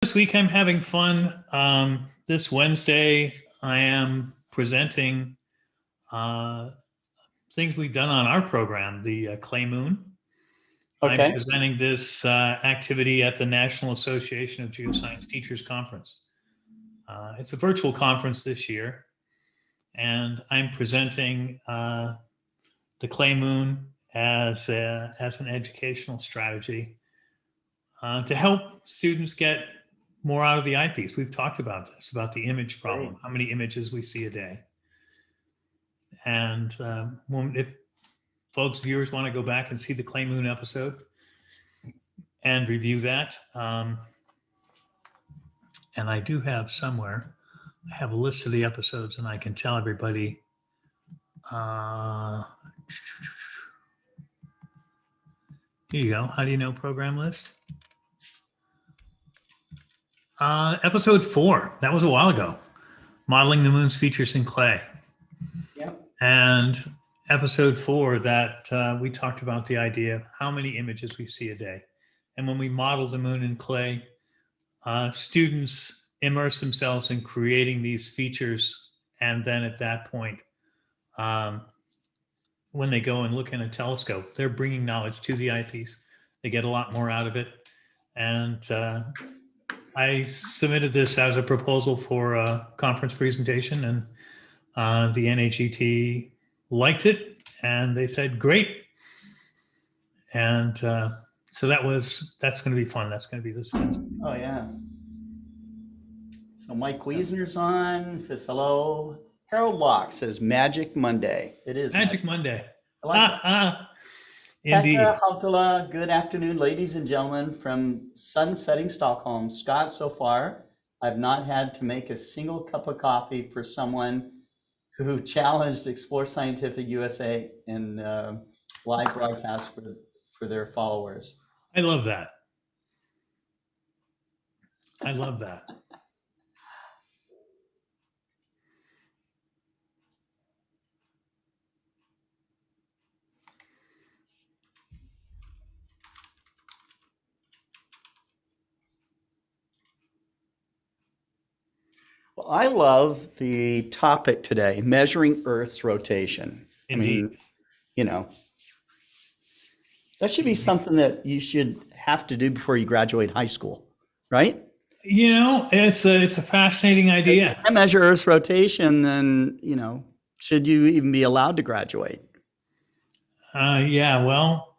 This week I'm having fun. This Wednesday I am presenting uh, things we've done on our program, the Clay Moon. I'm Okay. presenting this activity at the National Association of Geoscience Teachers Conference. It's a virtual conference this year, and I'm presenting the Clay Moon as an educational strategy to help students get more out of the eyepiece. We've talked about this, about the image problem, Great. how many images we see a day. And if folks, viewers want to go back and see the Clay Moon episode and review that, and I do have somewhere, I have a list of the episodes and I can tell everybody. Here you go. How do you know program list? Episode 4, that was a while ago. Modeling the Moon's features in clay. Yep. And episode 4 that we talked about the idea of how many images we see a day. And when we model the moon in clay, students immerse themselves in creating these features. And then at that point, when they go and look in a telescope, they're bringing knowledge to the eyepiece. They get a lot more out of it. And I submitted this as a proposal for a conference presentation, and the NAGT liked it, and they said, great. And so that's going to be fun. That's going to be this Wednesday. Oh, yeah. So Mike Wiesner's on, says hello. Harold Locke says Magic Monday. It is Magic Monday. I like that. Indeed. Petra Hautala, good afternoon, ladies and gentlemen, from sun-setting Stockholm. Scott, so far, I've not had to make a single cup of coffee for someone who challenged Explore Scientific USA in live broadcast for their followers. I love that. I love that. Well, I love the topic today, measuring Earth's rotation. Indeed. I mean, you know, that should be something that you should have to do before you graduate high school, right? You know, it's a fascinating idea. If you can't measure Earth's rotation, then, should you even be allowed to graduate? Yeah, well,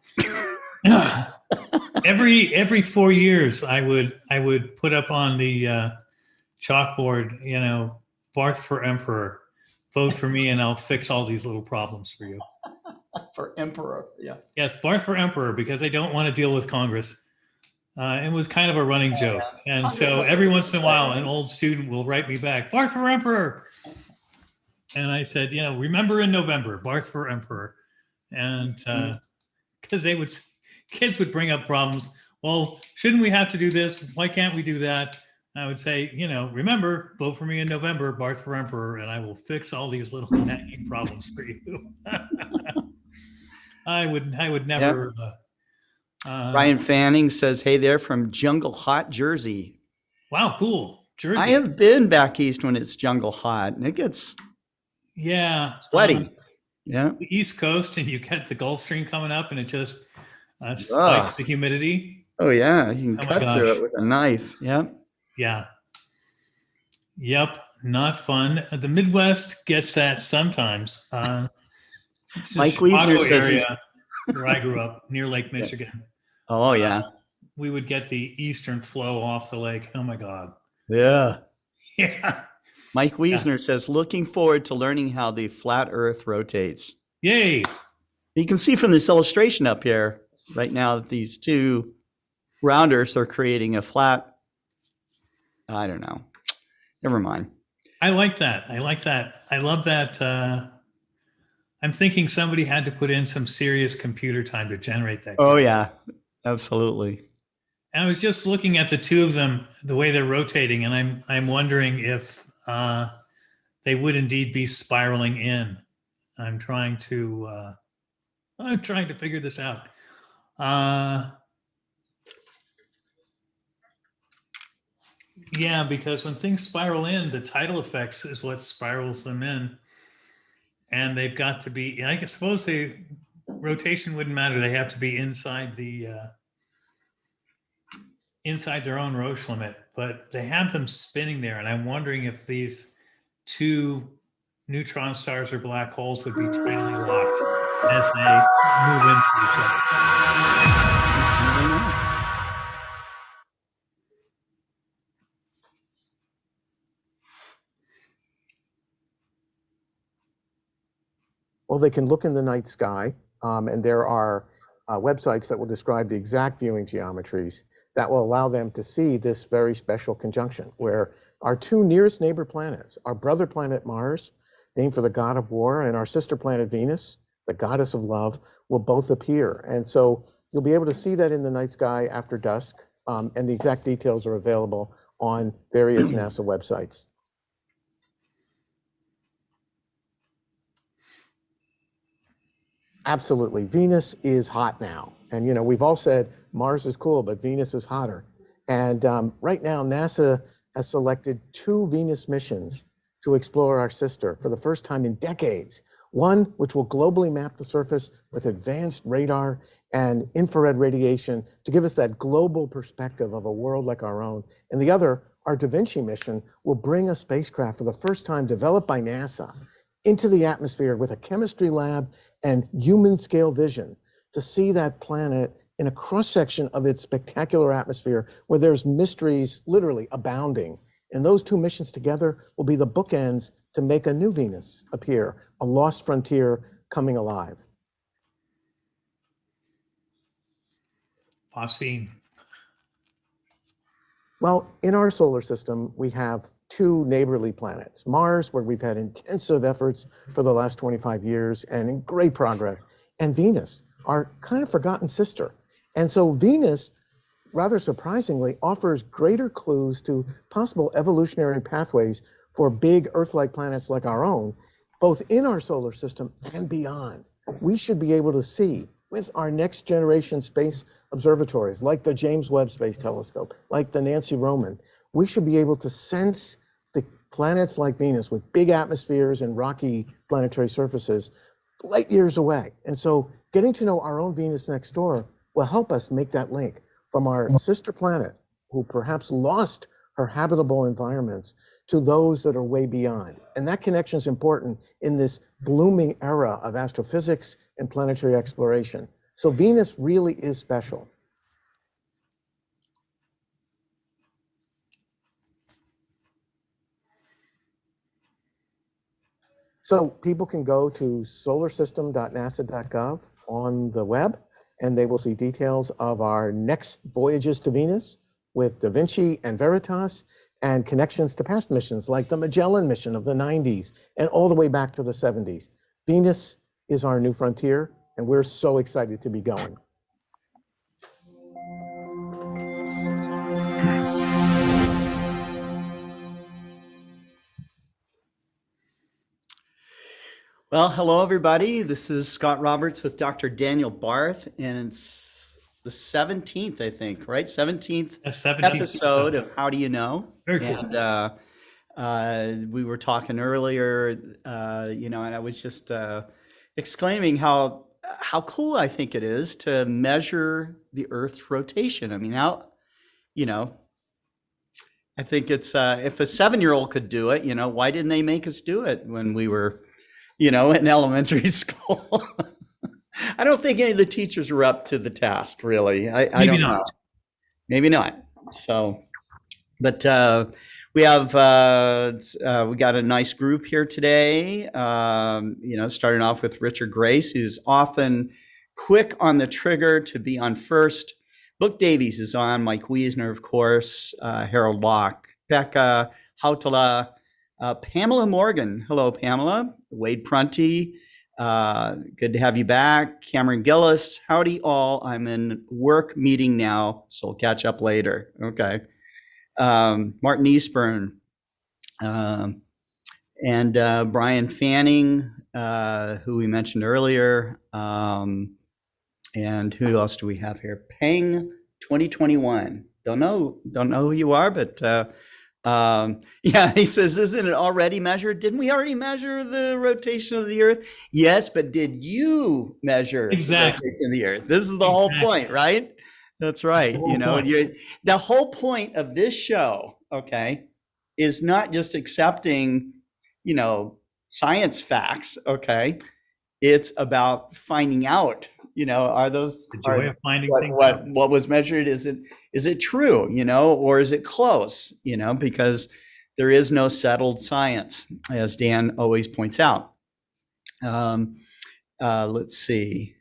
every 4 years I would put up on the chalkboard, Barth for emperor, vote for me and I'll fix all these little problems for you. For emperor, yeah. Yes, Barth for emperor, because I don't want to deal with Congress. It was kind of a running joke. And so every once in a while, an old student will write me back, Barth for emperor. And I said, remember in November, Barth for emperor. And because kids would bring up problems. Well, shouldn't we have to do this? Why can't we do that? I would say, remember, vote for me in November, Barth for emperor, and I will fix all these little nagging problems for you. I would never. Yep. Ryan Fanning says, hey there from Jungle Hot, Jersey. Wow, cool. Jersey. I have been back east when it's jungle hot, and it gets sweaty. Yeah. The East Coast, and you get the Gulf Stream coming up, and it just spikes the humidity. Oh, yeah. You can cut through it with a knife. Yeah. Yeah. Yep. Not fun. The Midwest gets that sometimes. Mike Wiesner says area where I grew up near Lake Michigan. Oh, yeah. We would get the eastern flow off the lake. Oh, my God. Yeah. Yeah. Mike Wiesner says, looking forward to learning how the flat Earth rotates. Yay. You can see from this illustration up here right now that these two rounders are creating a flat. I don't know. Never mind. I like that. I love that. I'm thinking somebody had to put in some serious computer time to generate that. Oh, yeah, absolutely. And I was just looking at the two of them, the way they're rotating, and I'm wondering if they would indeed be spiraling in. I'm trying to figure this out. Yeah, because when things spiral in, the tidal effects is what spirals them in. And they've got to be, I suppose rotation wouldn't matter. They have to be inside inside their own Roche limit, but they have them spinning there. And I'm wondering if these two neutron stars or black holes would be tidally locked as they move into each other. Well, they can look in the night sky, and there are websites that will describe the exact viewing geometries that will allow them to see this very special conjunction where our two nearest neighbor planets, our brother planet Mars, named for the god of war, and our sister planet Venus, the goddess of love, will both appear. And so you'll be able to see that in the night sky after dusk, and the exact details are available on various NASA websites. Absolutely. Venus is hot now. And, you know, we've all said Mars is cool, but Venus is hotter. And right now, NASA has selected 2 Venus missions to explore our sister for the first time in decades. One, which will globally map the surface with advanced radar and infrared radiation to give us that global perspective of a world like our own. And the other, our Da Vinci mission, will bring a spacecraft for the first time developed by NASA into the atmosphere with a chemistry lab and human scale vision to see that planet in a cross section of its spectacular atmosphere where there's mysteries literally abounding. And those 2 missions together will be the bookends to make a new Venus appear, a lost frontier coming alive. Phosphine. Well, in our solar system, we have 2 neighborly planets, Mars, where we've had intensive efforts for the last 25 years and in great progress, and Venus, our kind of forgotten sister. And so Venus, rather surprisingly, offers greater clues to possible evolutionary pathways for big Earth-like planets like our own, both in our solar system and beyond. We should be able to see with our next generation space observatories, like the James Webb Space Telescope, like the Nancy Roman, we should be able to sense the planets like Venus with big atmospheres and rocky planetary surfaces light years away. And so getting to know our own Venus next door will help us make that link from our sister planet, who perhaps lost her habitable environments, to those that are way beyond. And that connection is important in this blooming era of astrophysics and planetary exploration. So Venus really is special. So people can go to solarsystem.nasa.gov on the web, and they will see details of our next voyages to Venus with Da Vinci and Veritas, and connections to past missions like the Magellan mission of the 90s and all the way back to the 70s. Venus is our new frontier, and we're so excited to be going. Well, hello, everybody. This is Scott Roberts with Dr. Daniel Barth, and it's the 17th, I think, right? 17th 17th episode of How Do You Know? Very cool. And we were talking earlier, and I was just exclaiming how cool I think it is to measure the Earth's rotation. I mean, I think it's if a 7-year-old could do it, why didn't they make us do it when we were in elementary school? I don't think any of the teachers were up to the task, really. I don't know. Maybe not. So, but we have we got a nice group here today. Starting off with Richard Grace, who's often quick on the trigger to be on first. Book Davies is on. Mike Wiesner, of course. Harold Locke, Becca Hautala. Pamela Morgan. Hello, Pamela. Wade Prunty. Good to have you back. Cameron Gillis. Howdy, all. I'm in work meeting now, so we'll catch up later. Okay. Martin Eastburn. And Brian Fanning, who we mentioned earlier. And who else do we have here? Peng 2021. Don't know who you are, but yeah, he says, isn't it already measured? Didn't we already measure the rotation of the Earth? Yes, but did you measure the Exactly. rotation of the Earth? This is the whole Exactly. point, right? That's right. The whole point. The whole point of this show, okay, is not just accepting, science facts, okay? It's about finding out, are those The joy of finding things out. what was measured, is it true, or is it close, because there is no settled science, as Dan always points out. Let's see.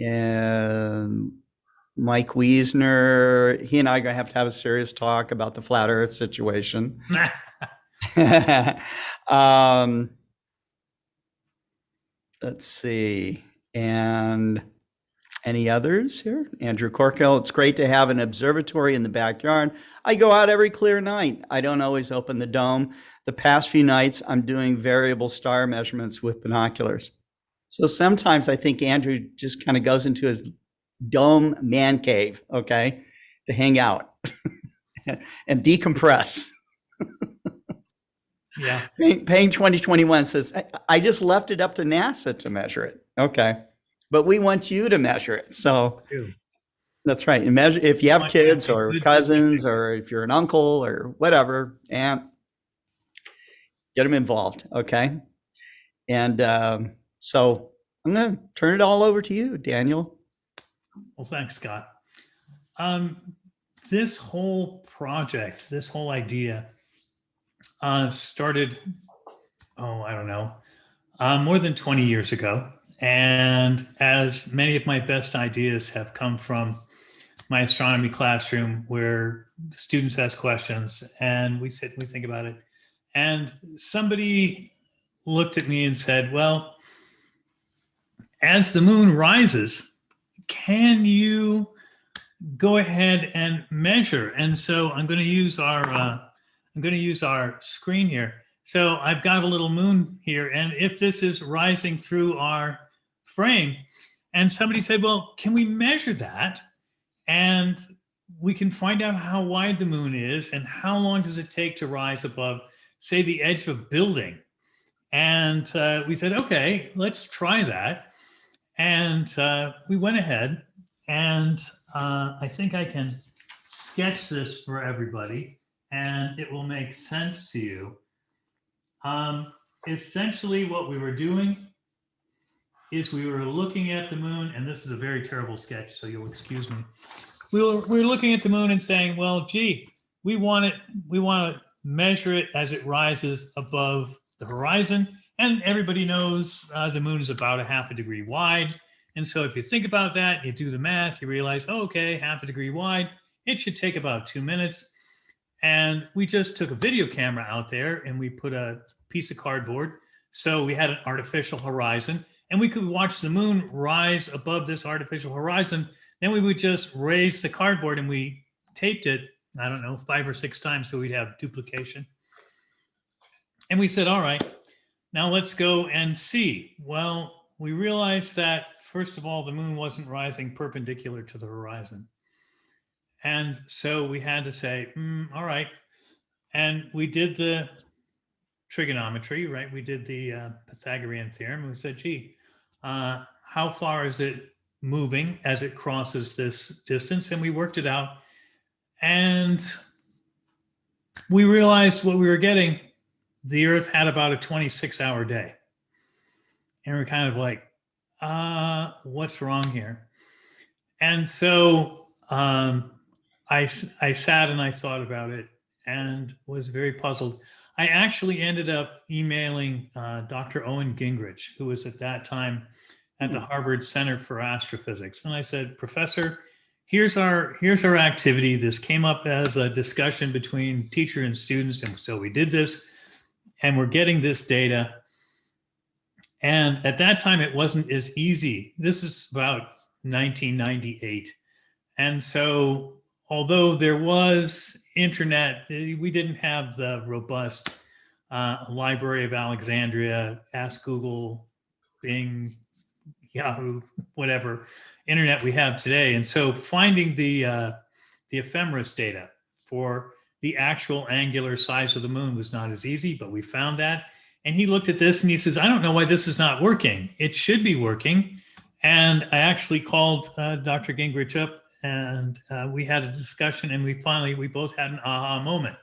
And Mike Wiesner, he and I are going to have a serious talk about the flat Earth situation. Let's see. And any others here? Andrew Corkill, it's great to have an observatory in the backyard. I go out every clear night. I don't always open the dome. The past few nights, I'm doing variable star measurements with binoculars. So sometimes I think Andrew just kind of goes into his dome man cave, okay, to hang out and decompress. Yeah. Paying 2021 says, I just left it up to NASA to measure it. Okay. But we want you to measure it. So that's right. And measure if you have kids or cousins, or if you're an uncle or whatever, and get them involved. Okay. And so I'm going to turn it all over to you, Daniel. Well, thanks, Scott. This whole project, this whole idea started, I don't know, more than 20 years ago. And as many of my best ideas have come from my astronomy classroom, where students ask questions and we sit and we think about it. And somebody looked at me and said, well, as the moon rises, can you go ahead and measure? And so I'm going to use our screen here. So I've got a little moon here, and if this is rising through our frame, and somebody said, well, can we measure that? And we can find out how wide the moon is and how long does it take to rise above, say, the edge of a building. And we said, okay, let's try that. And we went ahead, and I think I can sketch this for everybody, and it will make sense to you. Essentially, what we were doing is we were looking at the moon, and this is a very terrible sketch, so you'll excuse me. We were looking at the moon and saying, well, gee, we want to measure it as it rises above the horizon. And everybody knows the moon is about 1/2 degree wide. And so if you think about that, you do the math, you realize, oh, okay, 1/2 degree wide, it should take about 2 minutes. And we just took a video camera out there and we put a piece of cardboard. So we had an artificial horizon and we could watch the moon rise above this artificial horizon. Then we would just raise the cardboard and we taped it, I don't know, 5 or 6 times so we'd have duplication. And we said, all right, now let's go and see. Well, we realized that, first of all, the moon wasn't rising perpendicular to the horizon. And so we had to say, all right. And we did the trigonometry, right? We did the Pythagorean theorem. And we said, gee, how far is it moving as it crosses this distance? And we worked it out. And we realized what we were getting. The Earth had about a 26-hour day. And we're kind of like, what's wrong here? And so I sat and I thought about it and was very puzzled. I actually ended up emailing Dr. Owen Gingrich, who was at that time at the Harvard Center for Astrophysics. And I said, Professor, here's our activity. This came up as a discussion between teacher and students. And so we did this and we're getting this data. And at that time, it wasn't as easy. This is about 1998. And so although there was internet, we didn't have the robust Library of Alexandria, Ask Google, Bing, Yahoo, whatever internet we have today. And so finding the the ephemeris data for the actual angular size of the moon was not as easy, but we found that. And he looked at this and he says, I don't know why this is not working. It should be working. And I actually called Dr. Gingrich up, and we had a discussion, and we both had an aha moment.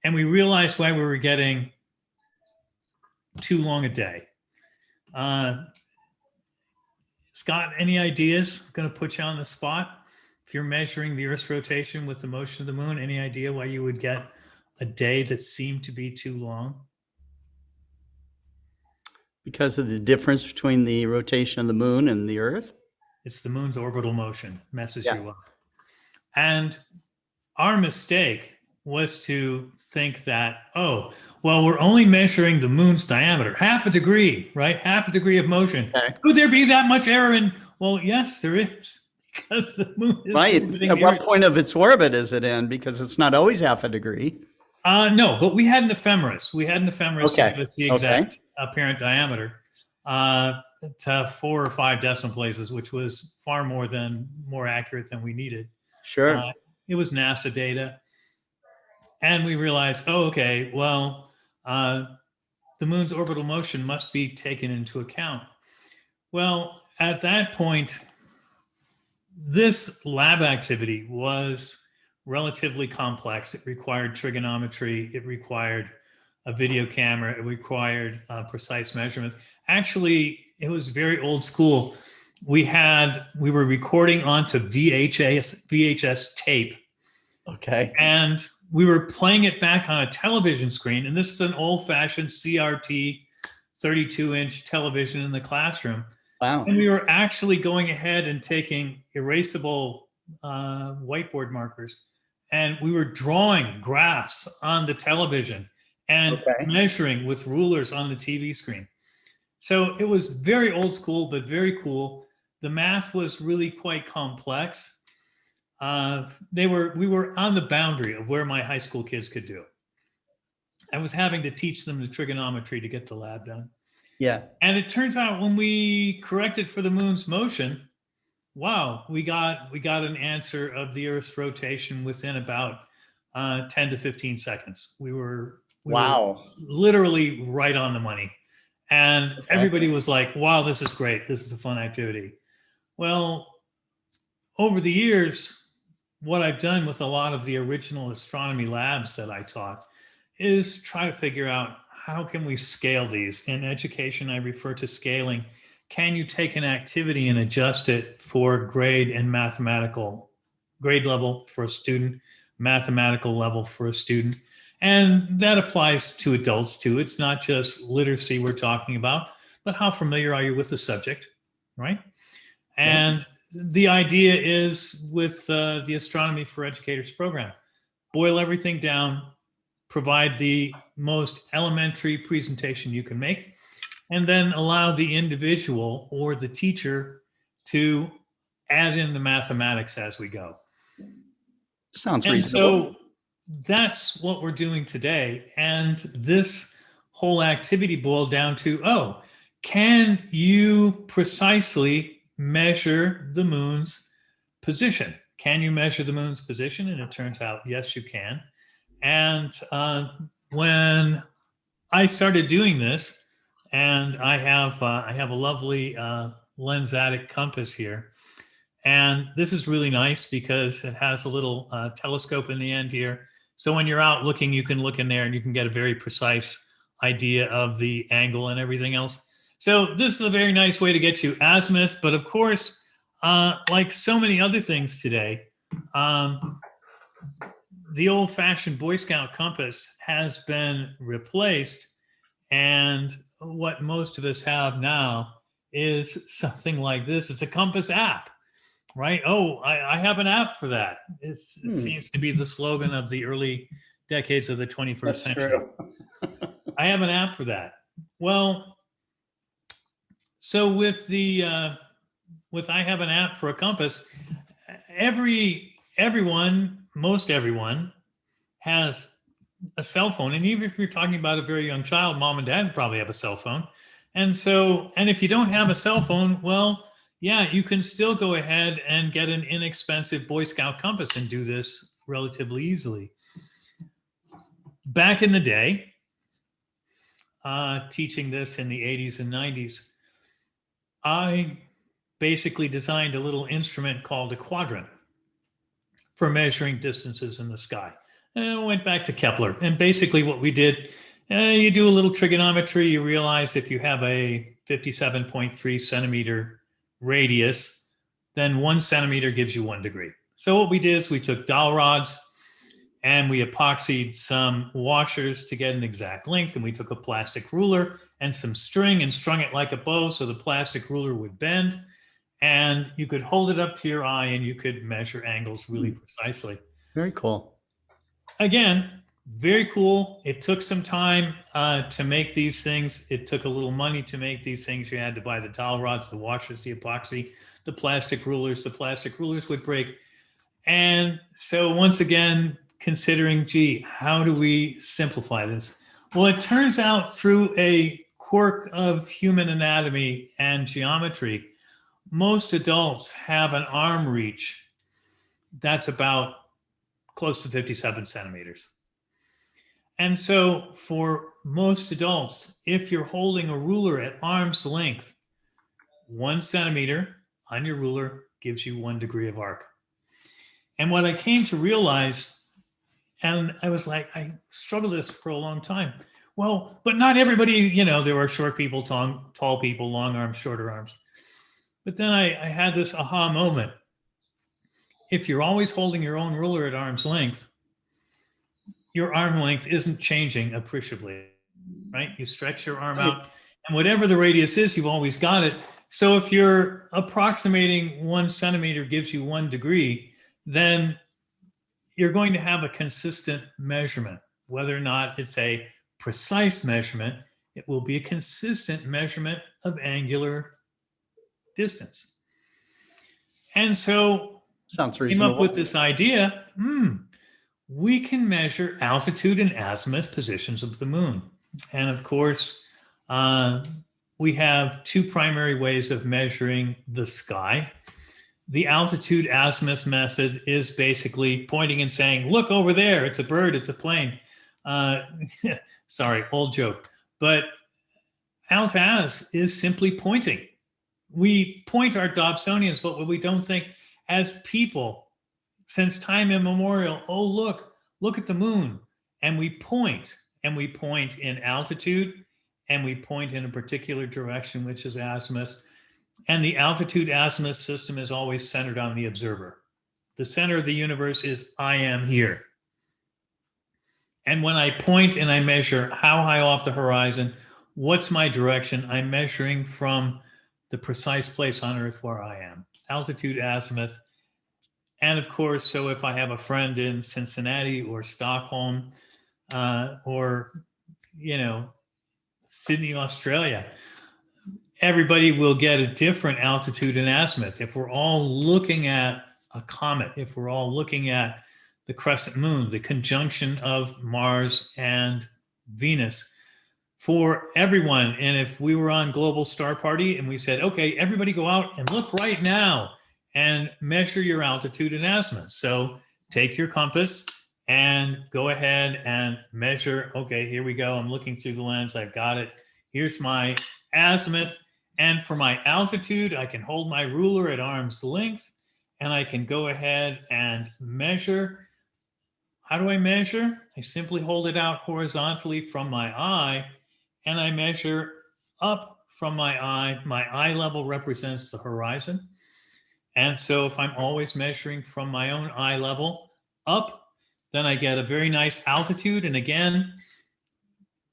And we realized why we were getting too long a day. Scott, any ideas? I'm going to put you on the spot. If you're measuring the Earth's rotation with the motion of the moon, any idea why you would get a day that seemed to be too long? Because of the difference between the rotation of the moon and the Earth? It's the moon's orbital motion messes you up. And our mistake was to think that, oh, well, we're only measuring the moon's diameter, half a degree, right? Half a degree of motion. Okay. Could there be that much error in? Well, yes, there is, because the moon is Right. orbiting At the what Earth. point of its orbit is it in? Because it's not always half a degree. No, but we had an ephemeris. We had an ephemeris Okay. to give us the exact apparent diameter to 4 or 5 decimal places, which was far more accurate than we needed. Sure. It was NASA data. And we realized, oh, okay, well, the moon's orbital motion must be taken into account. Well, at that point, this lab activity was relatively complex. It required trigonometry. It required a video camera. It required precise measurement. Actually, it was very old school. We were recording onto VHS tape. Okay. And we were playing it back on a television screen. And this is an old-fashioned CRT 32-inch television in the classroom. Wow. And we were actually going ahead and taking erasable whiteboard markers. And we were drawing graphs on the television and measuring with rulers on the TV screen. So it was very old school, but very cool. The math was really quite complex. We were on the boundary of where my high school kids could do. I was having to teach them the trigonometry to get the lab done. Yeah. And it turns out when we corrected for the moon's motion, wow, we got an answer of the Earth's rotation within about 10 to 15 seconds. We were literally right on the money. And everybody was like, wow, this is great. This is a fun activity. Well, over the years, what I've done with a lot of the original astronomy labs that I taught is try to figure out how can we scale these. In education, I refer to scaling. Can you take an activity and adjust it for grade and mathematical, grade level for a student, mathematical level for a student? And that applies to adults too. It's not just literacy we're talking about, but how familiar are you with the subject, right? And the idea is with the Astronomy for Educators program, boil everything down, provide the most elementary presentation you can make, and then allow the individual or the teacher to add in the mathematics as we go. Sounds And reasonable. so that's what we're doing today. And this whole activity boiled down to, can you precisely measure the moon's position? Can you measure the moon's position? And it turns out, yes, you can. And when I started doing this, and I have a lovely lensatic compass here, and this is really nice because it has a little telescope in the end here. So when you're out looking, you can look in there and you can get a very precise idea of the angle and everything else. So this is a very nice way to get you azimuth. But of course, like so many other things today, the old-fashioned Boy Scout compass has been replaced. And what most of us have now is something like this. It's a compass app, right? Oh, I have an app for that. It seems to be the slogan of the early decades of the 21st century. True. I have an app for that. Well, so with I have an app for a compass, most everyone has a cell phone. And even if you're talking about a very young child, mom and dad probably have a cell phone. And if you don't have a cell phone, well, yeah, you can still go ahead and get an inexpensive Boy Scout compass and do this relatively easily. Back in the day, teaching this in the 80s and 90s, I basically designed a little instrument called a quadrant for measuring distances in the sky. And I went back to Kepler. And basically what we did, you do a little trigonometry. You realize if you have a 57.3 centimeter radius, then 1 centimeter gives you 1 degree. So what we did is we took dowel rods and we epoxied some washers to get an exact length. And we took a plastic ruler and some string and strung it like a bow so the plastic ruler would bend. And you could hold it up to your eye and you could measure angles really precisely. Very cool. Again, very cool. It took some time to make these things. It took a little money to make these things. You had to buy the dowel rods, the washers, the epoxy, the plastic rulers. The plastic rulers would break. And so once again, considering, gee, how do we simplify this? Well, it turns out through a quirk of human anatomy and geometry, most adults have an arm reach that's about close to 57 centimeters. And so for most adults, if you're holding a ruler at arm's length, 1 centimeter on your ruler gives you 1 degree of arc. And what I came to realize, and I was like, I struggled with this for a long time. Well, but not everybody, you know, there are short people, tall people, long arms, shorter arms. But then I had this aha moment. If you're always holding your own ruler at arm's length, your arm length isn't changing appreciably, right? You stretch your arm out, and whatever the radius is, you've always got it. So if you're approximating 1 centimeter gives you 1 degree, then you're going to have a consistent measurement. Whether or not it's a precise measurement, it will be a consistent measurement of angular distance. And so sounds came reasonable. up with this idea, we can measure altitude and azimuth positions of the moon. And of course, we have 2 primary ways of measuring the sky. The altitude azimuth method is basically pointing and saying, look over there, it's a bird, it's a plane. Sorry, old joke. But alt-az is simply pointing. We point our Dobsonians, but what we don't think as people, since time immemorial, oh, look at the moon. And we point in altitude, and we point in a particular direction, which is azimuth. And the altitude azimuth system is always centered on the observer. The center of the universe is I am here. And when I point and I measure how high off the horizon, what's my direction, I'm measuring from the precise place on Earth where I am. Altitude azimuth. And of course, so if I have a friend in Cincinnati or Stockholm or, you know, Sydney, Australia, everybody will get a different altitude and azimuth. If we're all looking at a comet, if we're all looking at the crescent moon, the conjunction of Mars and Venus, for everyone. And if we were on Global Star Party and we said, okay, everybody go out and look right now and measure your altitude and azimuth. So take your compass and go ahead and measure. Okay, here we go. I'm looking through the lens. I've got it. Here's my azimuth. And for my altitude, I can hold my ruler at arm's length and I can go ahead and measure. How do I measure? I simply hold it out horizontally from my eye and I measure up from my eye. My eye level represents the horizon. And so if I'm always measuring from my own eye level up, then I get a very nice altitude. And again,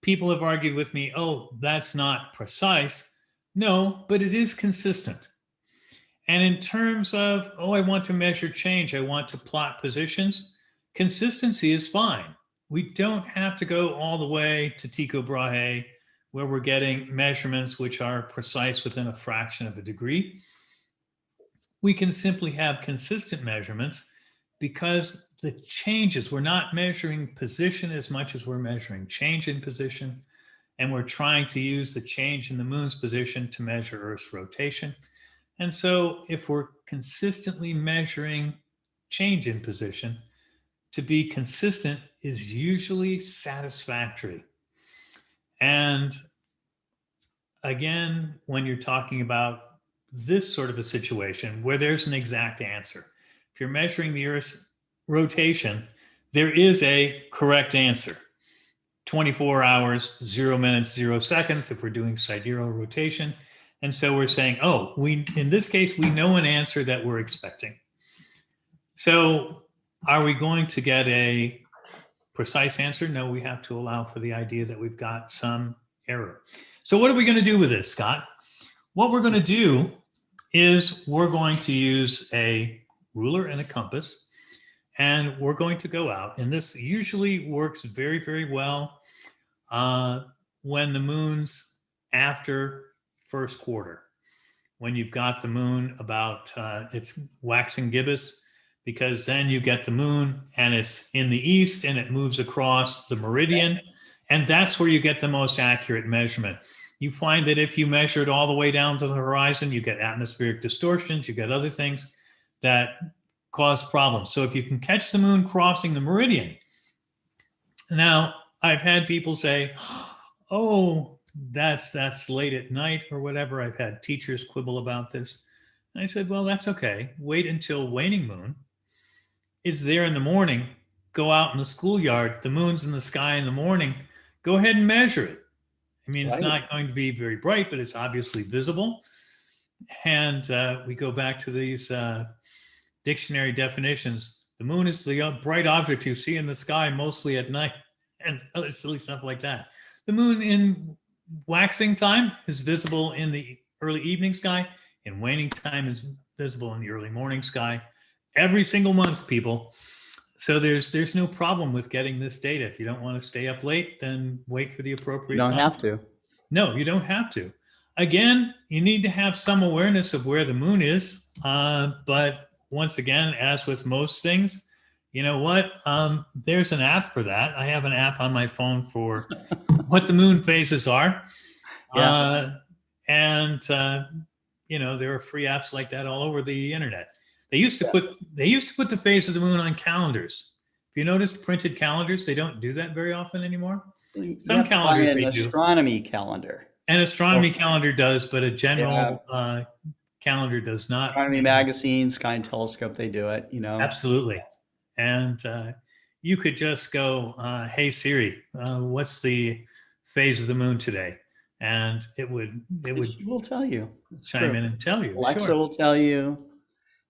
people have argued with me, oh, that's not precise. No, but it is consistent. And in terms of, oh, I want to measure change, I want to plot positions, consistency is fine. We don't have to go all the way to Tycho Brahe, where we're getting measurements which are precise within a fraction of a degree. We can simply have consistent measurements because the changes, we're not measuring position as much as we're measuring change in position. And we're trying to use the change in the moon's position to measure Earth's rotation. And so if we're consistently measuring change in position, to be consistent is usually satisfactory. And again, when you're talking about this sort of a situation where there's an exact answer, if you're measuring the Earth's rotation, there is a correct answer. 24 hours, 0 minutes, 0 seconds if we're doing sidereal rotation. And so we're saying, oh, in this case, we know an answer that we're expecting. So are we going to get a precise answer? No, we have to allow for the idea that we've got some error. So what are we going to do with this, Scott? What we're going to do is we're going to use a ruler and a compass, and we're going to go out. And this usually works very, very well when the moon's after first quarter, when you've got the moon about its waxing gibbous, because then you get the moon and it's in the east and it moves across the meridian. And that's where you get the most accurate measurement. You find that if you measure it all the way down to the horizon, you get atmospheric distortions, you get other things that cause problems. So if you can catch the moon crossing the meridian. Now, I've had people say, oh, that's late at night or whatever. I've had teachers quibble about this. And I said, well, that's okay. Wait until waning moon. It's there in the morning. Go out in the schoolyard. The moon's in the sky in the morning. Go ahead and measure it. I mean, it's not going to be very bright, but it's obviously visible. And we go back to these dictionary definitions. The moon is the bright object you see in the sky mostly at night, and other silly stuff like that. The moon in waxing time is visible in the early evening sky, and waning time is visible in the early morning sky. Every single month, people. So there's no problem with getting this data. If you don't want to stay up late, then wait for the appropriate time. You don't have to. No, you don't have to. Again, you need to have some awareness of where the moon is. But once again, as with most things, you know what? There's an app for that. I have an app on my phone for what the moon phases are. Yeah. You know, there are free apps like that all over the internet. They used to put the phase of the moon on calendars. If you notice printed calendars, they don't do that very often anymore. Some calendars they do. An astronomy calendar. An astronomy calendar does, but a general calendar does not. Astronomy magazine, Sky and Telescope, they do it, you know. Absolutely. And you could just go, hey Siri, what's the phase of the moon today? And it will tell you. It's chime true. in and tell you. Alexa Sure. will tell you,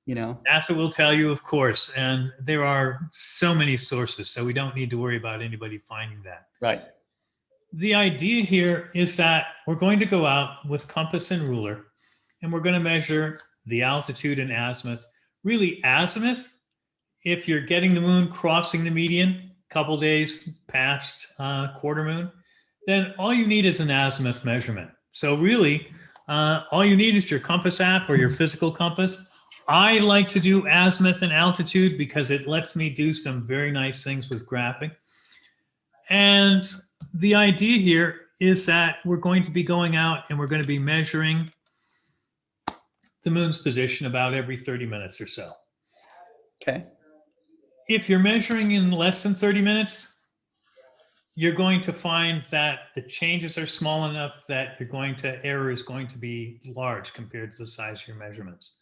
you know. NASA will tell you, of course. And there are so many sources, so we don't need to worry about anybody finding that. Right. The idea here is that we're going to go out with compass and ruler, and we're going to measure the altitude and azimuth. Really, azimuth, if you're getting the moon crossing the median a couple days past quarter moon, then all you need is an azimuth measurement. So really, all you need is your compass app or your physical compass. I like to do azimuth and altitude because it lets me do some very nice things with graphing. And the idea here is that we're going to be going out and we're going to be measuring the moon's position about every 30 minutes or so. Okay. If you're measuring in less than 30 minutes, you're going to find that the changes are small enough that error is going to be large compared to the size of your measurements.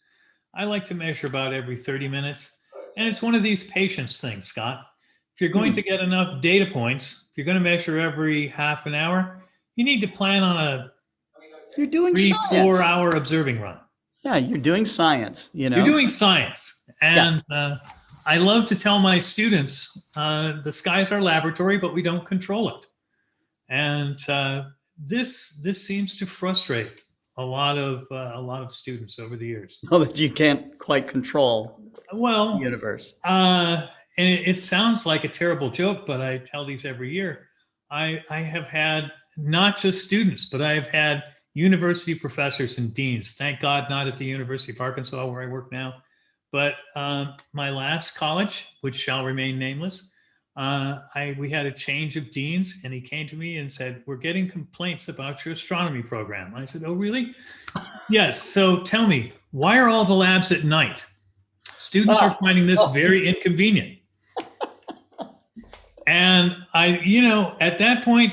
I like to measure about every 30 minutes. And it's one of these patience things, Scott. If you're going to get enough data points, if you're going to measure every half an hour, you need to plan on a 3-4 hour observing run. Yeah, you're doing science, you know. You're doing science. And I love to tell my students, the sky's our laboratory, but we don't control it. And this seems to frustrate a lot of students over the years. Well, that you can't quite control the universe. And it sounds like a terrible joke, but I tell these every year. I have had not just students, but I have had university professors and deans. Thank God, not at the University of Arkansas where I work now, but my last college, which shall remain nameless, we had a change of deans, and he came to me and said, "We're getting complaints about your astronomy program." I said, "Oh, really?" "Yes. So tell me, why are all the labs at night? Students are finding this very inconvenient." And at that point,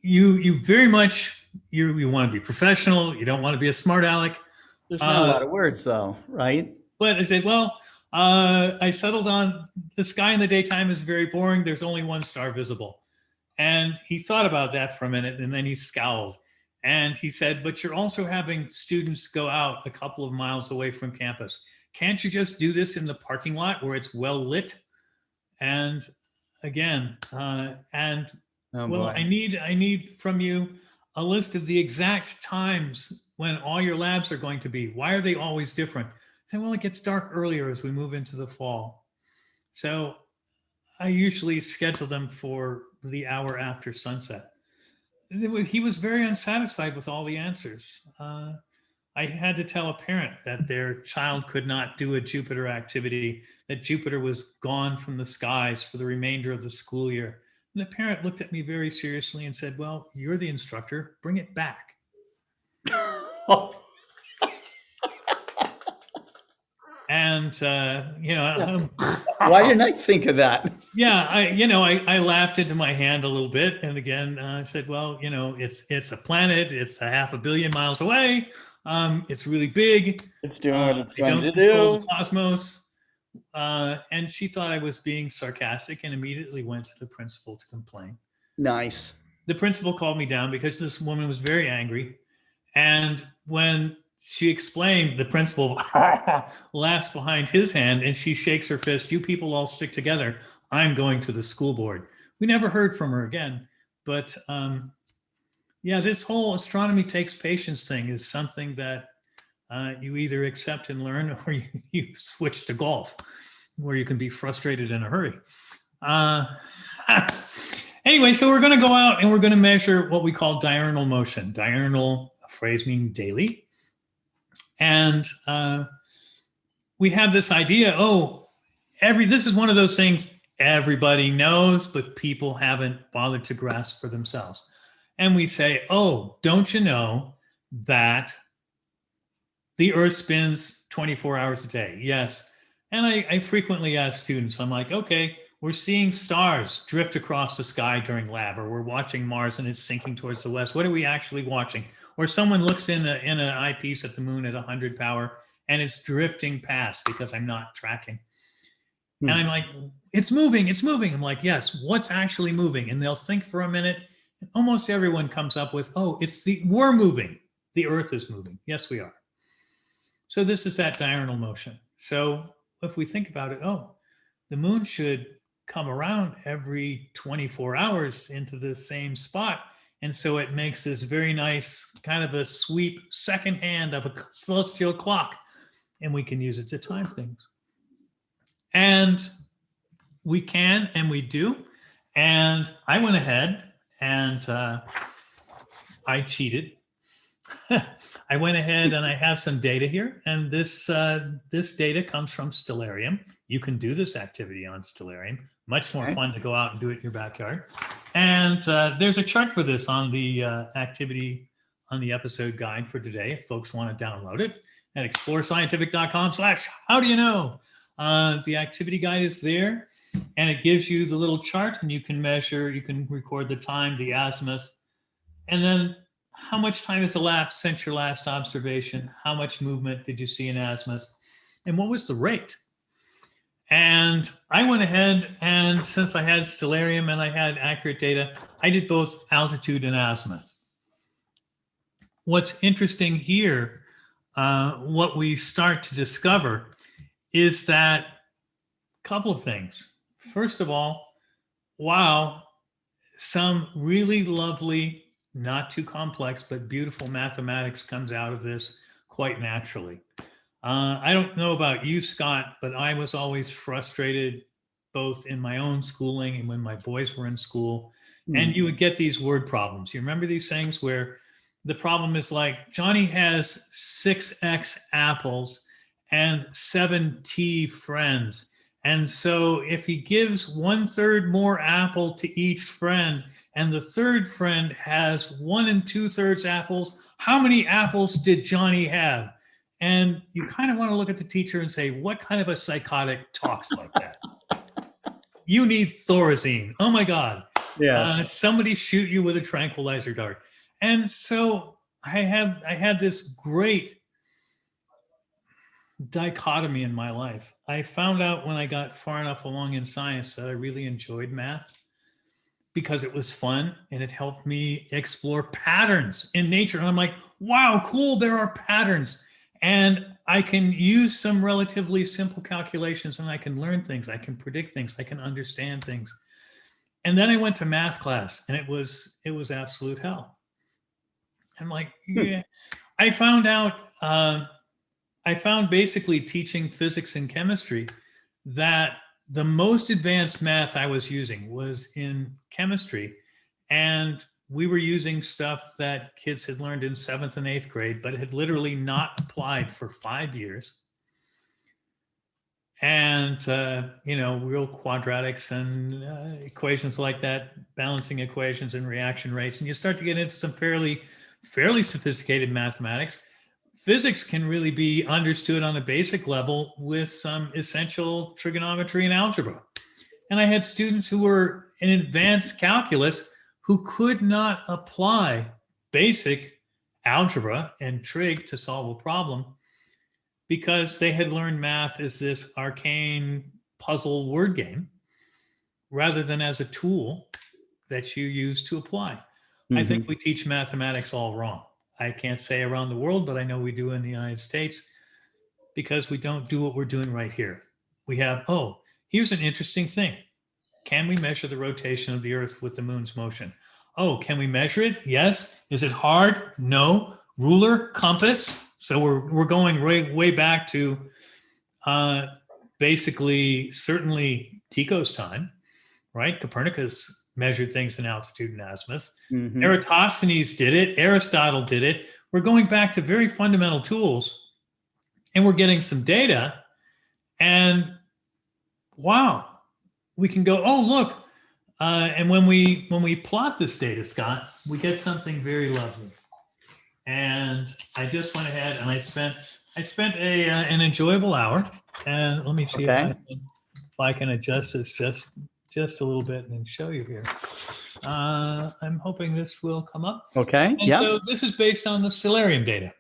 you very much, you want to be professional. You don't want to be a smart aleck. There's not a lot of words though, right? But I said, well, I settled on the sky in the daytime is very boring. There's only one star visible. And he thought about that for a minute, and then he scowled. And he said, but you're also having students go out a couple of miles away from campus. Can't you just do this in the parking lot where it's well lit? And again, Oh, well, boy. I need from you a list of the exact times when all your labs are going to be. Why are they always different? I said, well, it gets dark earlier as we move into the fall. So I usually schedule them for the hour after sunset. He was very unsatisfied with all the answers. I had to tell a parent that their child could not do a Jupiter activity, that Jupiter was gone from the skies for the remainder of the school year. And the parent looked at me very seriously and said, well, you're the instructor, bring it back. And, why didn't I think of that? Yeah, I laughed into my hand a little bit. And again, I said, well, it's a planet. It's a 500 million miles away. It's really big. It's doing what it's I going don't to control do. the cosmos. And she thought I was being sarcastic and immediately went to the principal to complain. Nice. The principal called me down because this woman was very angry. And when she explained, the principal laughs behind his hand and she shakes her fist. You people all stick together. I'm going to the school board. We never heard from her again. But yeah, this whole astronomy takes patience thing is something that you either accept and learn, or you switch to golf, where you can be frustrated in a hurry. Anyway, so we're going to go out and we're going to measure what we call diurnal motion. Diurnal, a phrase meaning daily. And we have this idea, this is one of those things everybody knows, but people haven't bothered to grasp for themselves. And we say, don't you know that the Earth spins 24 hours a day? Yes. And I frequently ask students, I'm like, okay, we're seeing stars drift across the sky during lab, or we're watching Mars and it's sinking towards the west. What are we actually watching? Or someone looks in an eyepiece at the moon at 100 power and it's drifting past because I'm not tracking. And I'm like, it's moving, it's moving. I'm like, yes, what's actually moving? And they'll think for a minute. And almost everyone comes up with, we're moving. The Earth is moving. Yes, we are. So this is that diurnal motion. So if we think about it, the moon should come around every 24 hours into the same spot. And so it makes this very nice kind of a sweep second hand of a celestial clock. And we can use it to time things. And we can, and we do. And I went ahead and I cheated. I went ahead and I have some data here. And this data comes from Stellarium. You can do this activity on Stellarium. Much more fun to go out and do it in your backyard. And there's a chart for this on the activity on the episode guide for today, if folks want to download it at explorescientific.com/how do you know. The activity guide is there, and it gives you the little chart, and you can measure, you can record the time, the azimuth, and then how much time has elapsed since your last observation, how much movement did you see in azimuth, and what was the rate? And I went ahead, and since I had Stellarium and I had accurate data, I did both altitude and azimuth. What's interesting here, what we start to discover is that a couple of things. First of all, wow, some really lovely, not too complex, but beautiful mathematics comes out of this quite naturally. I don't know about you, Scott, but I was always frustrated both in my own schooling and when my boys were in school. And you would get these word problems. You remember these things where the problem is like, Johnny has 6x apples and 7 tea friends, And so if he gives 1/3 more apple to each friend, and the third friend has 1 2/3 apples, how many apples did Johnny have? And you kind of want to look at the teacher and say, what kind of a psychotic talks like that? You need Thorazine. Oh my God. Yes. Somebody shoot you with a tranquilizer dart. And so I had this great dichotomy in my life. I found out when I got far enough along in science that I really enjoyed math because it was fun and it helped me explore patterns in nature. And I'm like, wow, cool, there are patterns. And I can use some relatively simple calculations and I can learn things. I can predict things. I can understand things. And then I went to math class and it was absolute hell. I'm like, yeah. I found basically teaching physics and chemistry that the most advanced math I was using was in chemistry. And we were using stuff that kids had learned in 7th and 8th grade, but had literally not applied for 5 years. And, real quadratics and equations like that, balancing equations and reaction rates. And you start to get into some fairly sophisticated mathematics. Physics can really be understood on a basic level with some essential trigonometry and algebra. And I had students who were in advanced calculus who could not apply basic algebra and trig to solve a problem because they had learned math as this arcane puzzle word game rather than as a tool that you use to apply. Mm-hmm. I think we teach mathematics all wrong. I can't say around the world, but I know we do in the United States because we don't do what we're doing right here. We have, here's an interesting thing. Can we measure the rotation of the Earth with the moon's motion? Oh, can we measure it? Yes. Is it hard? No. Ruler, compass. So we're going way back to basically certainly Tycho's time, right? Copernicus measured things in altitude and azimuth. Mm-hmm. Eratosthenes did it. Aristotle did it. We're going back to very fundamental tools and we're getting some data and wow, we can go, oh, look. And when we plot this data, Scott, we get something very lovely. And I just went ahead and I spent an enjoyable hour. And let me see if I can adjust this just a little bit and show you here. I'm hoping this will come up. Okay. And so this is based on the Stellarium data.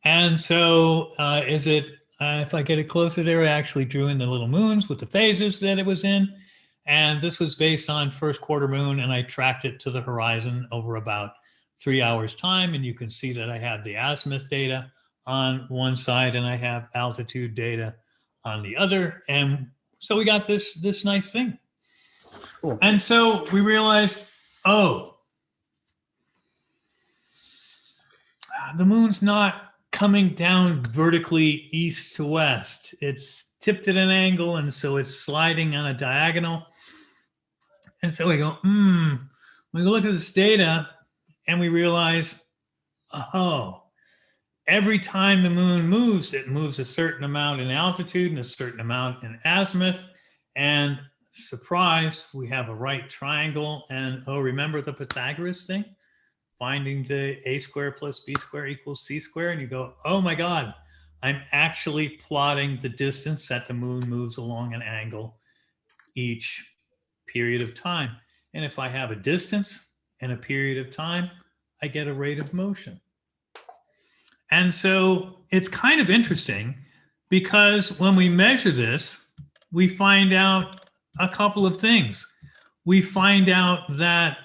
And so if I get it closer there, I actually drew in the little moons with the phases that it was in. And this was based on first quarter moon, and I tracked it to the horizon over about 3 hours time. And you can see that I have the azimuth data on one side and I have altitude data on the other. And so we got this nice thing. Cool. And so we realized, the moon's not coming down vertically east to west. It's tipped at an angle, and so it's sliding on a diagonal. And so we go, we look at this data and we realize, every time the moon moves, it moves a certain amount in altitude and a certain amount in azimuth. And surprise, we have a right triangle. And remember the Pythagoras thing? Finding the a squared plus b squared equals c squared. And you go, oh my God, I'm actually plotting the distance that the moon moves along an angle each period of time. And if I have a distance and a period of time, I get a rate of motion. And so it's kind of interesting because when we measure this, we find out a couple of things. We find out that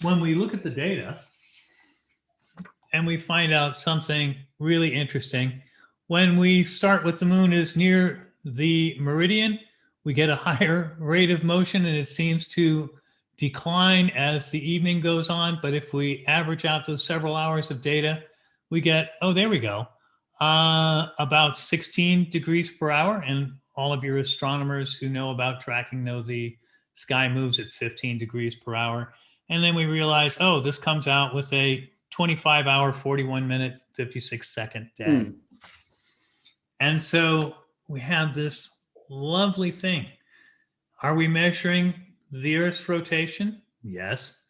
when we look at the data and we find out something really interesting, when we start with the moon is near the meridian, we get a higher rate of motion and it seems to decline as the evening goes on. But if we average out those several hours of data, we get, there we go, about 16 degrees per hour. And all of your astronomers who know about tracking know the sky moves at 15 degrees per hour. And then we realize, this comes out with a 25-hour, 41-minute, 56-second day. And so we have this Lovely thing. Are we measuring the Earth's rotation? Yes.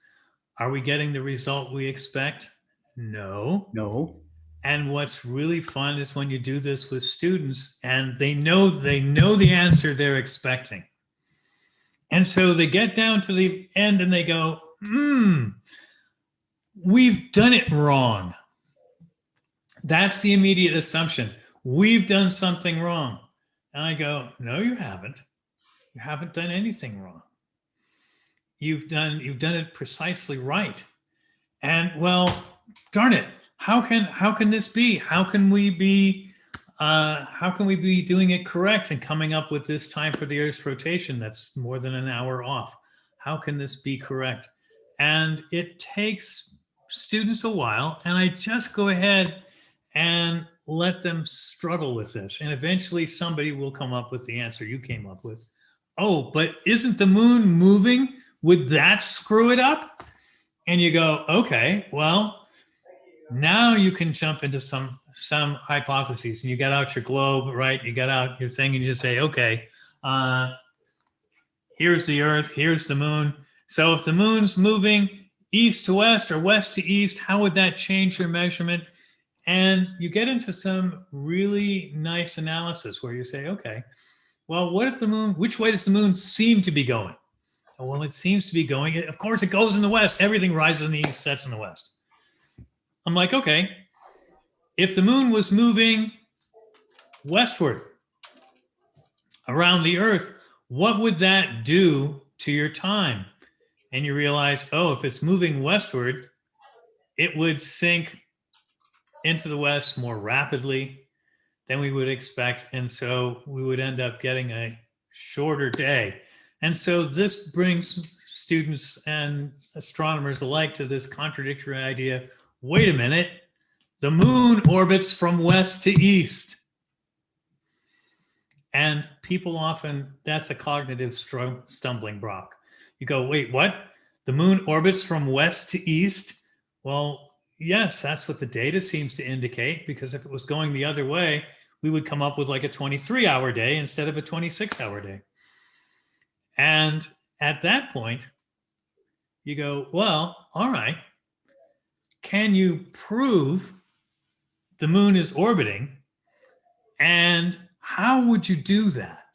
Are we getting the result we expect? No. No. And what's really fun is when you do this with students and they know the answer they're expecting. And so they get down to the end and they go, we've done it wrong. That's the immediate assumption. We've done something wrong. And I go, no, you haven't. You haven't done anything wrong. You've done it precisely right. And well, darn it, how can this be? How can we be doing it correct and coming up with this time for the Earth's rotation that's more than an hour off? How can this be correct? And it takes students a while, and I just go ahead and let them struggle with this. And eventually somebody will come up with the answer you came up with. Oh, but isn't the moon moving? Would that screw it up? And you go, okay, well, now you can jump into some hypotheses. And you got out your globe, right? You got out your thing and you just say, okay, here's the Earth, here's the moon. So if the moon's moving east to west or west to east, how would that change your measurement? And you get into some really nice analysis where you say, okay, well, what if the moon, which way does the moon seem to be going? Well, it seems to be going, of course, it goes in the west. Everything rises in the east, sets in the west. I'm like, okay, if the moon was moving westward around the Earth, what would that do to your time? And you realize, oh, if it's moving westward, it would sink into the west more rapidly than we would expect. And so we would end up getting a shorter day. And so this brings students and astronomers alike to this contradictory idea. Wait a minute, the moon orbits from west to east. And people often, that's a cognitive stumbling block. You go, wait, what? The moon orbits from west to east? Well, yes, that's what the data seems to indicate, because if it was going the other way, we would come up with like a 23-hour day instead of a 26-hour day. And at that point, you go, well, all right, can you prove the moon is orbiting? And how would you do that?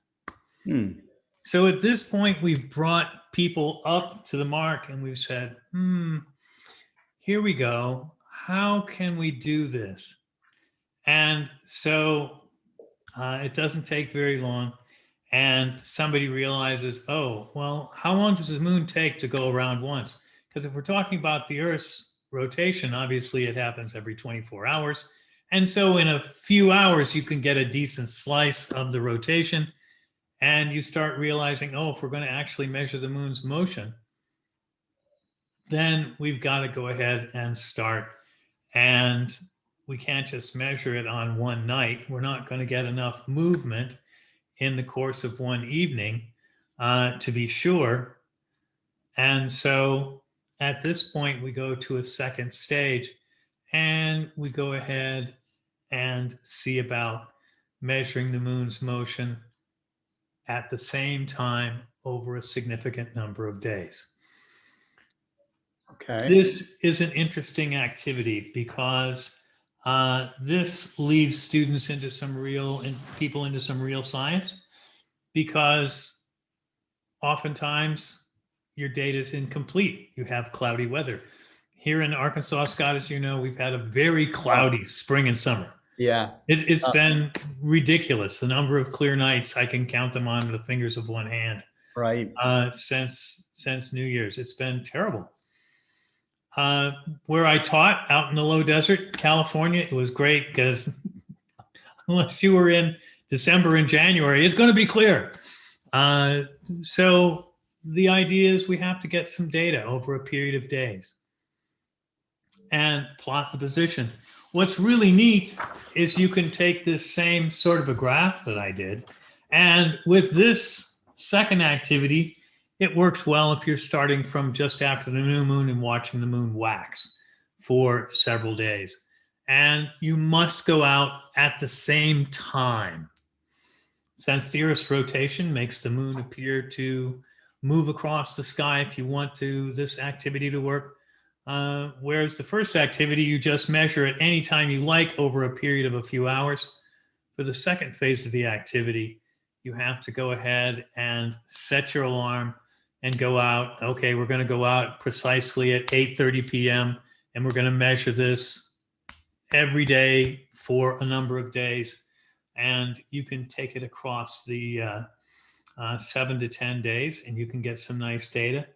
So at this point, we've brought people up to the mark and we've said, here we go. How can we do this? And so it doesn't take very long. And somebody realizes, oh, well, how long does the moon take to go around once? Because if we're talking about the Earth's rotation, obviously it happens every 24 hours. And so in a few hours, you can get a decent slice of the rotation. And you start realizing, oh, if we're going to actually measure the moon's motion, then we've got to go ahead and start. And we can't just measure it on one night. We're not going to get enough movement in the course of one evening, to be sure. And so at this point, we go to a second stage and we go ahead and see about measuring the moon's motion at the same time over a significant number of days. Okay. This is an interesting activity because this leads students into some real, and people into some real science, because oftentimes your data is incomplete. You have cloudy weather. Here in Arkansas, Scott, as you know, we've had a very cloudy spring and summer. Yeah. It's been ridiculous. The number of clear nights, I can count them on the fingers of one hand. Right. Since New Year's. It's been terrible. Where I taught out in the low desert, California, it was great because unless you were in December and January, it's going to be clear. So the idea is we have to get some data over a period of days and plot the position. What's really neat is you can take this same sort of a graph that I did, and with this second activity, it works well if you're starting from just after the new moon and watching the moon wax for several days. And you must go out at the same time. since the Earth's rotation makes the moon appear to move across the sky if you want this activity to work. Whereas the first activity, you just measure at any time you like over a period of a few hours. For the second phase of the activity, you have to go ahead and set your alarm and go out. Okay, we're going to go out precisely at 8:30 p.m. and we're going to measure this every day for a number of days. And you can take it across the 7 to 10 days and you can get some nice data.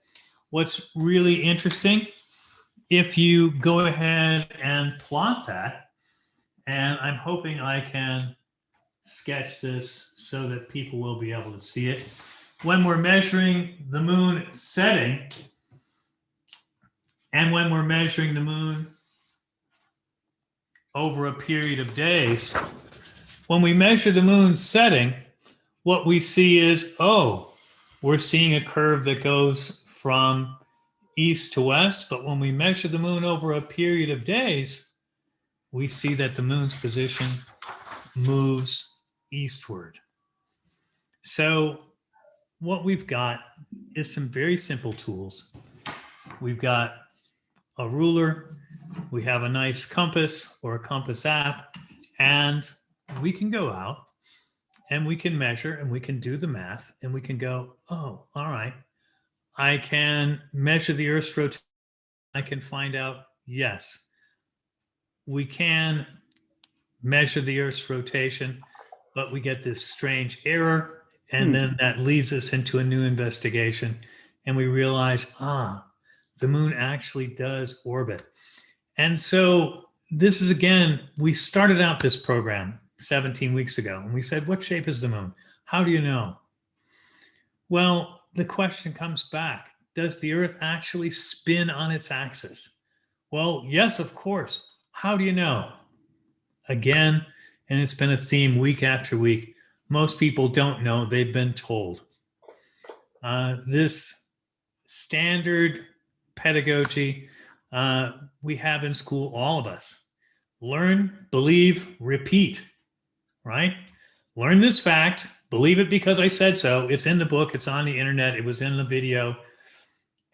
What's really interesting, if you go ahead and plot that, and I'm hoping I can sketch this so that people will be able to see it. When we're measuring the moon setting and when we're measuring the moon over a period of days, when we measure the moon setting, what we see is, oh, we're seeing a curve that goes from east to west. But when we measure the moon over a period of days, we see that the moon's position moves eastward. So what we've got is some very simple tools. We've got a ruler, we have a nice compass or a compass app, and we can go out and we can measure and we can do the math and we can go, oh, all right, I can measure the Earth's rotation. I can find out, yes, we can measure the Earth's rotation, but we get this strange error. And then that leads us into a new investigation. And we realize, the moon actually does orbit. And so this is, again, we started out this program 17 weeks ago. And we said, what shape is the moon? How do you know? Well, the question comes back. Does the Earth actually spin on its axis? Well, yes, of course. How do you know? Again, and it's been a theme week after week, most people don't know, they've been told. This standard pedagogy we have in school, all of us. Learn, believe, repeat, right? Learn this fact, believe it because I said so. It's in the book, it's on the internet, it was in the video.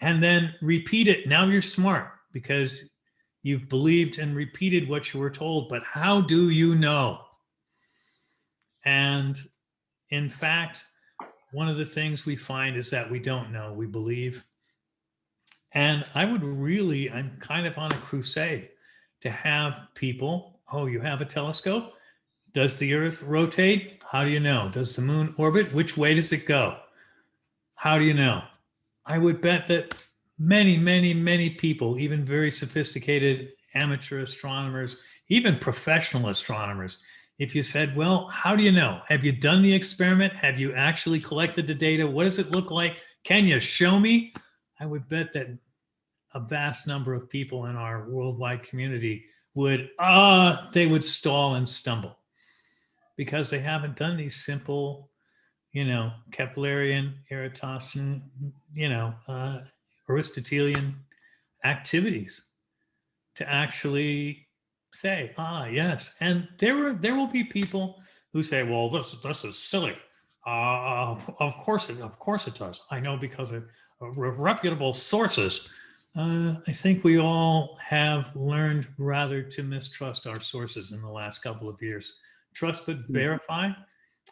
And then repeat it. Now you're smart because you've believed and repeated what you were told, but how do you know? And in fact, one of the things we find is that we don't know, we believe. And I'm kind of on a crusade to have people, oh, you have a telescope? Does the Earth rotate? How do you know? Does the moon orbit? Which way does it go? How do you know? I would bet that many, many, many people, even very sophisticated amateur astronomers, even professional astronomers, if you said, well, how do you know? Have you done the experiment? Have you actually collected the data? What does it look like? Can you show me? I would bet that a vast number of people in our worldwide community would stall and stumble because they haven't done these simple, Keplerian, Eratosthenes, Aristotelian activities to actually say, yes. And there will be people who say, well, this is silly. Of course it does. I know because of reputable sources. I think we all have learned rather to mistrust our sources in the last couple of years. Trust but verify.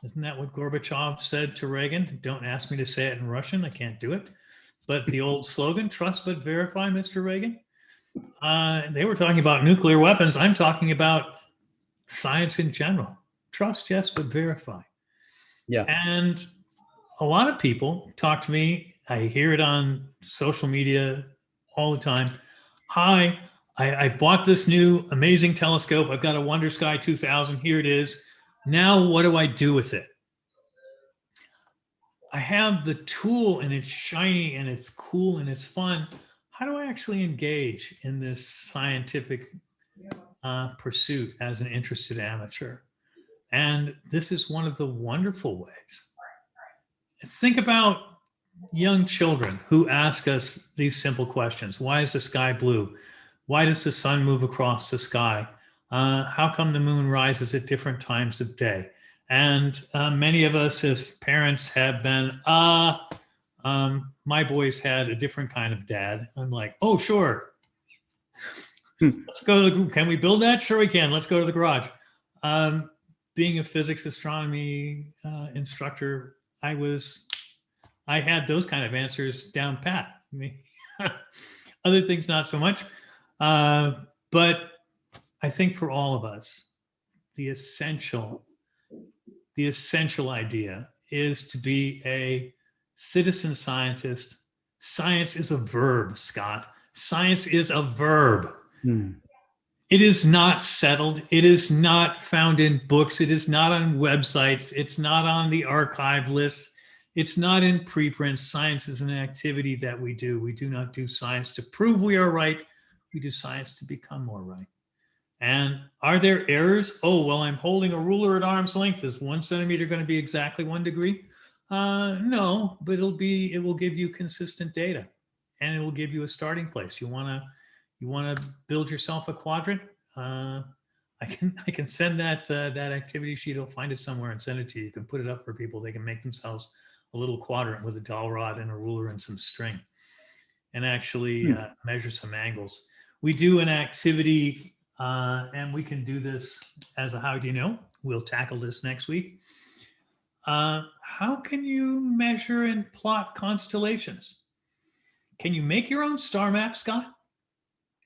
Isn't that what Gorbachev said to Reagan? Don't ask me to say it in Russian. I can't do it. But the old slogan, trust but verify, Mr. Reagan. They were talking about nuclear weapons. I'm talking about science in general. Trust, yes, but verify. Yeah. And a lot of people talk to me. I hear it on social media all the time. Hi, I bought this new amazing telescope. I've got a Wonder Sky 2000. Here it is. Now, what do I do with it? I have the tool and it's shiny and it's cool and it's fun. How do I actually engage in this scientific pursuit as an interested amateur? And this is one of the wonderful ways. Think about young children who ask us these simple questions. Why is the sky blue? Why does the sun move across the sky? How come the moon rises at different times of day? And many of us as parents have been, my boys had a different kind of dad. I'm like, oh, sure. Let's go to can we build that? Sure we can. Let's go to the garage. Being a physics astronomy instructor, I had those kind of answers down pat. I mean, other things, not so much. But I think for all of us, the essential idea is to be a citizen scientist. Science is a verb, Scott. Science is a verb. It is not settled. It is not found in books. It is not on websites. It's not on the archive list. It's not in preprints. Science is an activity that we do. We do not do science to prove we are right. We do science to become more right. And are there errors? Oh, well, I'm holding a ruler at arm's length. Is 1 centimeter going to be exactly 1 degree? No, but it will give you consistent data, and it will give you a starting place. You want to build yourself a quadrant? I can send that activity sheet. I'll find it somewhere and send it to you. You can put it up for people. They can make themselves a little quadrant with a dowel rod and a ruler and some string, and actually measure some angles. We do an activity, and we can do this as a how do you know. We'll tackle this next week. How can you measure and plot constellations? Can you make your own star map, Scott?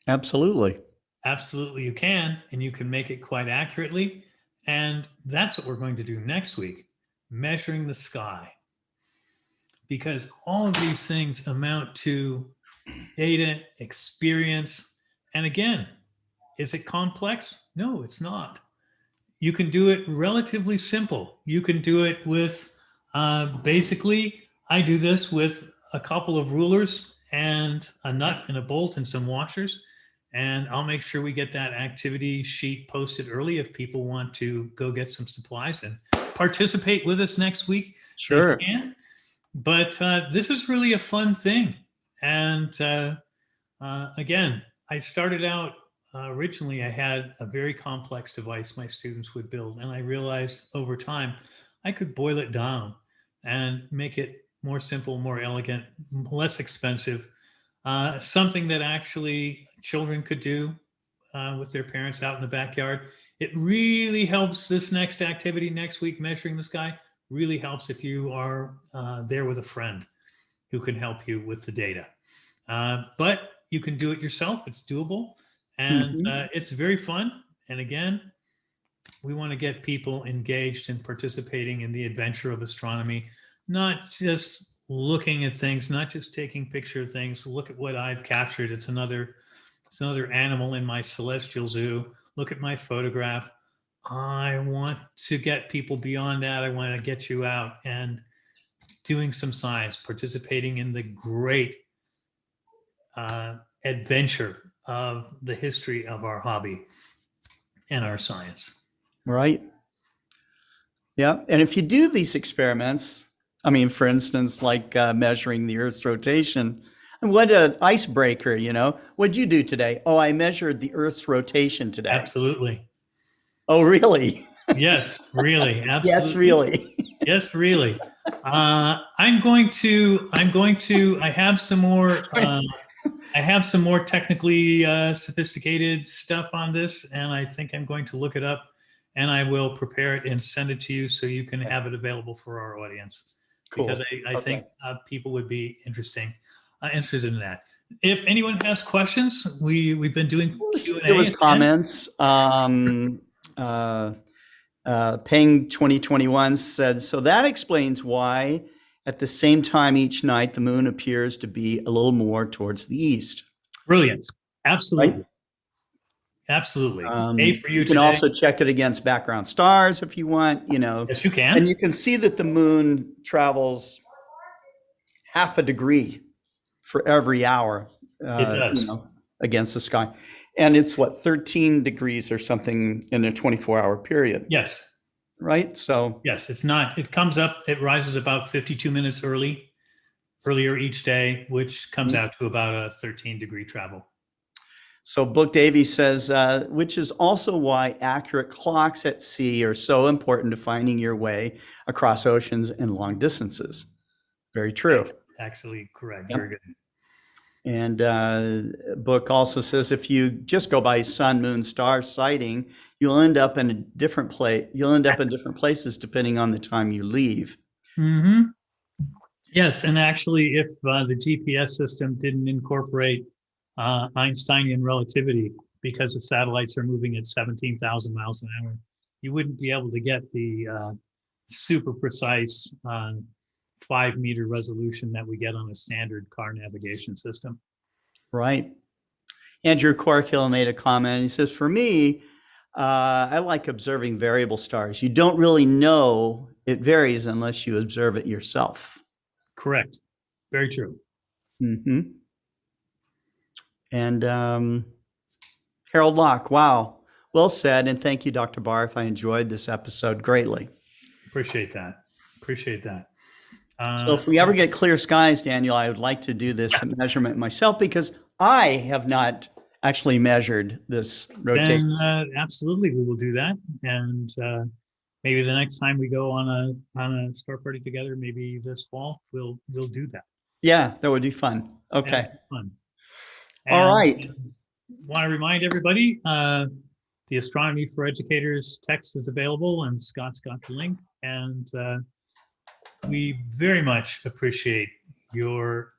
Absolutely. Absolutely, you can, and you can make it quite accurately. And that's what we're going to do next week, measuring the sky. Because all of these things amount to data, experience, and again, is it complex? No, it's not. You can do it relatively simple. You can do it with, basically, I do this with a couple of rulers and a nut and a bolt and some washers. And I'll make sure we get that activity sheet posted early if people want to go get some supplies and participate with us next week. Sure. They can. But this is really a fun thing. And again, I started out originally, I had a very complex device my students would build. And I realized over time, I could boil it down and make it more simple, more elegant, less expensive. Something that actually children could do with their parents out in the backyard. It really helps this next activity next week, measuring the sky, really helps if you are there with a friend who can help you with the data. But you can do it yourself. It's doable. And it's very fun. And again, we want to get people engaged and participating in the adventure of astronomy, not just looking at things, not just taking picture of things. Look at what I've captured. It's another animal in my celestial zoo. Look at my photograph. I want to get people beyond that. I want to get you out and doing some science, participating in the great adventure of the history of our hobby and our science. Right. Yeah. And if you do these experiments, I mean, for instance, like measuring the Earth's rotation, and what an icebreaker, what'd you do today? Oh, I measured the Earth's rotation today. Absolutely. Oh, really? Yes, really. Absolutely. Yes, really. Yes, really. I have some more technically sophisticated stuff on this, and I think I'm going to look it up, and I will prepare it and send it to you so you can have it available for our audience. Cool. Because I think people would be interested in that. If anyone has questions, we've been doing Q&A. There was comments. Peng 2021 said, so that explains why at the same time each night the moon appears to be a little more towards the east. Brilliant. Absolutely. Right? Absolutely. For you can today. also check it against background stars if you want, Yes, you can. And you can see that the moon travels half a degree for every hour It does. against the sky. And it's 13 degrees or something in a 24-hour period. Yes. Right? So yes, it's not. It comes up, it rises about 52 minutes earlier each day, which comes out to about a 13-degree travel. So Book Davy says, which is also why accurate clocks at sea are so important to finding your way across oceans and long distances. Very true. Actually correct. Yep. Very good. And Book also says if you just go by sun, moon, star sighting, you'll end up in a different place. You'll end up in different places depending on the time you leave. Mm-hmm. Yes, and actually, if the GPS system didn't incorporate Einsteinian relativity, because the satellites are moving at 17,000 miles an hour, you wouldn't be able to get the super precise 5-meter resolution that we get on a standard car navigation system. Right. Andrew Corkill made a comment. He says, for me, I like observing variable stars. You don't really know it varies unless you observe it yourself. Correct. Very true. Mm-hmm. And Harold Locke, wow. Well said. And thank you, Dr. Barth. I enjoyed this episode greatly. Appreciate that. Appreciate that. So if we ever get clear skies, Daniel, I would like to do this measurement myself because I have not actually measured this rotation. Then absolutely, we will do that. And maybe the next time we go on a star party together, maybe this fall, we'll do that. Yeah, that would be fun. Okay. Fun. All right. Want to remind everybody, the Astronomy for Educators text is available, and Scott's got the link. And we very much appreciate your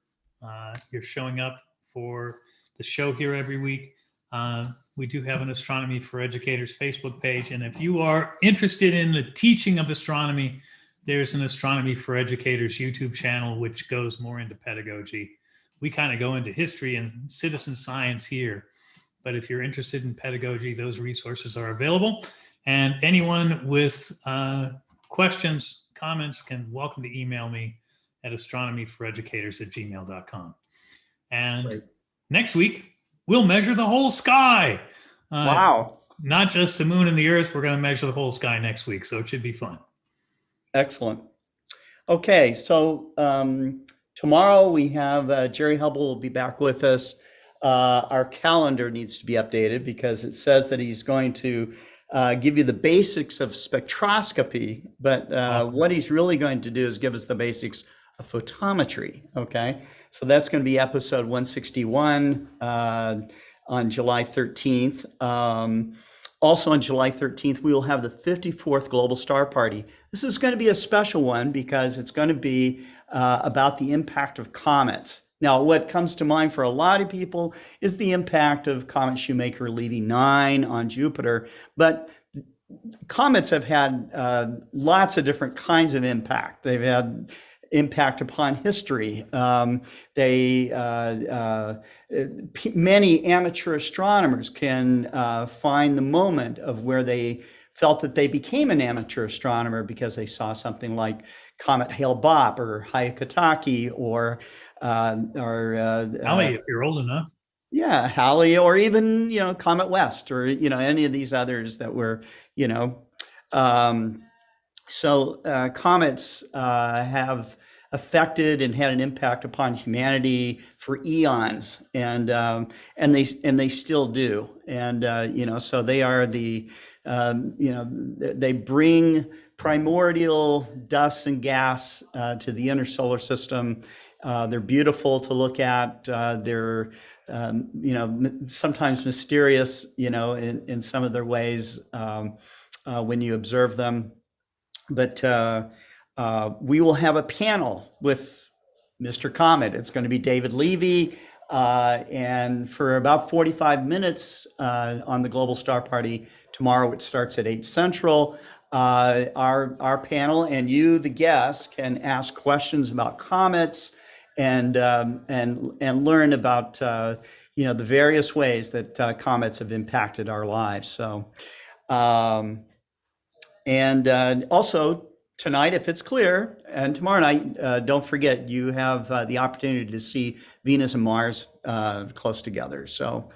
showing up for the show here every week. We do have an Astronomy for Educators Facebook page, and if you are interested in the teaching of astronomy, there's an Astronomy for Educators YouTube channel, which goes more into pedagogy. We kind of go into history and citizen science here, but if you're interested in pedagogy, those resources are available. And anyone with questions, comments, can welcome to email me at astronomyforeducators@gmail.com. And Great. Next week, we'll measure the whole sky. Wow. Not just the moon and the earth. We're going to measure the whole sky next week. So it should be fun. Excellent. Okay, so tomorrow we have Jerry Hubble will be back with us. Our calendar needs to be updated because it says that he's going to give you the basics of spectroscopy, but what he's really going to do is give us the basics of photometry. Okay, so that's going to be episode 161 on July 13th. Also on July 13th, we will have the 54th Global Star Party. This is going to be a special one because it's going to be about the impact of comets. Now, what comes to mind for a lot of people is the impact of Comet Shoemaker Levy 9 on Jupiter, but comets have had lots of different kinds of impact. They've had impact upon history. Many amateur astronomers can find the moment of where they felt that they became an amateur astronomer because they saw something like Comet Hale-Bopp or Hyakutake or Halley, if you're old enough. Yeah, Halley, or even, Comet West, or, any of these others that were, comets have affected and had an impact upon humanity for eons, and they still do. And so they are they bring primordial dust and gas to the inner solar system. They're beautiful to look at. They're sometimes mysterious, in some of their ways when you observe them. But we will have a panel with Mr. Comet. It's going to be David Levy, and for about 45 minutes on the Global Star Party tomorrow, which starts at 8 Central. Our panel and you, the guests, can ask questions about comets and learn about the various ways that comets have impacted our lives. So, also tonight, if it's clear, and tomorrow night, don't forget you have the opportunity to see Venus and Mars close together. So,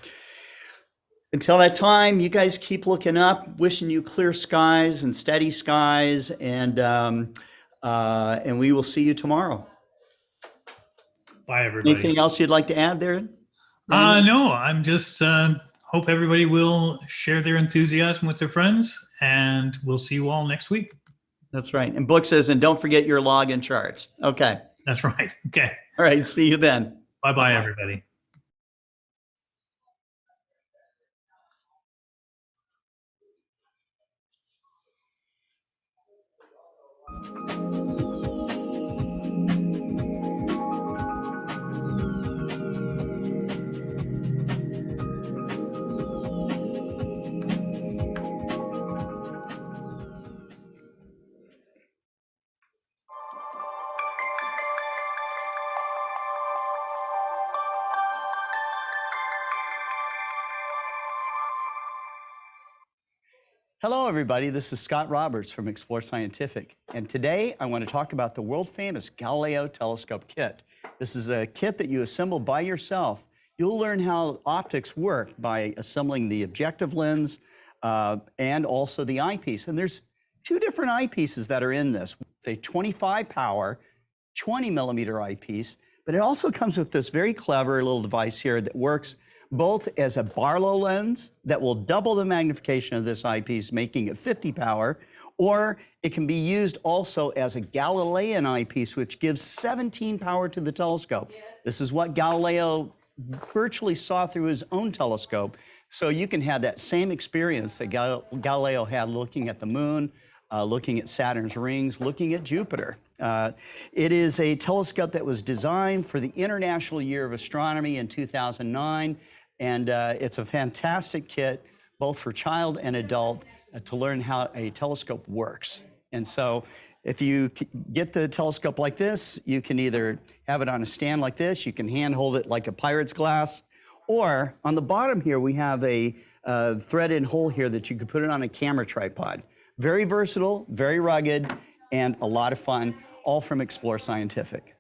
until that time, you guys keep looking up. Wishing you clear skies and steady skies, and we will see you tomorrow. Bye, everybody. Anything else you'd like to add there? No, I'm just hope everybody will share their enthusiasm with their friends, and we'll see you all next week. That's right. And Book says, and don't forget your login charts. Okay. That's right. Okay. All right. See you then. Bye-bye, everybody. Hello, everybody. This is Scott Roberts from Explore Scientific. And today I want to talk about the world famous Galileo Telescope Kit. This is a kit that you assemble by yourself. You'll learn how optics work by assembling the objective lens and also the eyepiece. And there's two different eyepieces that are in this. It's a 25 power, 20 millimeter eyepiece, but it also comes with this very clever little device here that works both as a Barlow lens that will double the magnification of this eyepiece, making it 50 power, or it can be used also as a Galilean eyepiece, which gives 17 power to the telescope. Yes. This is what Galileo virtually saw through his own telescope. So you can have that same experience that Galileo had looking at the moon, looking at Saturn's rings, looking at Jupiter. It is a telescope that was designed for the International Year of Astronomy in 2009. And it's a fantastic kit, both for child and adult, to learn how a telescope works. And so if you get the telescope like this, you can either have it on a stand like this, you can hand hold it like a pirate's glass, or on the bottom here, we have a thread-in hole here that you could put it on a camera tripod. Very versatile, very rugged, and a lot of fun, all from Explore Scientific.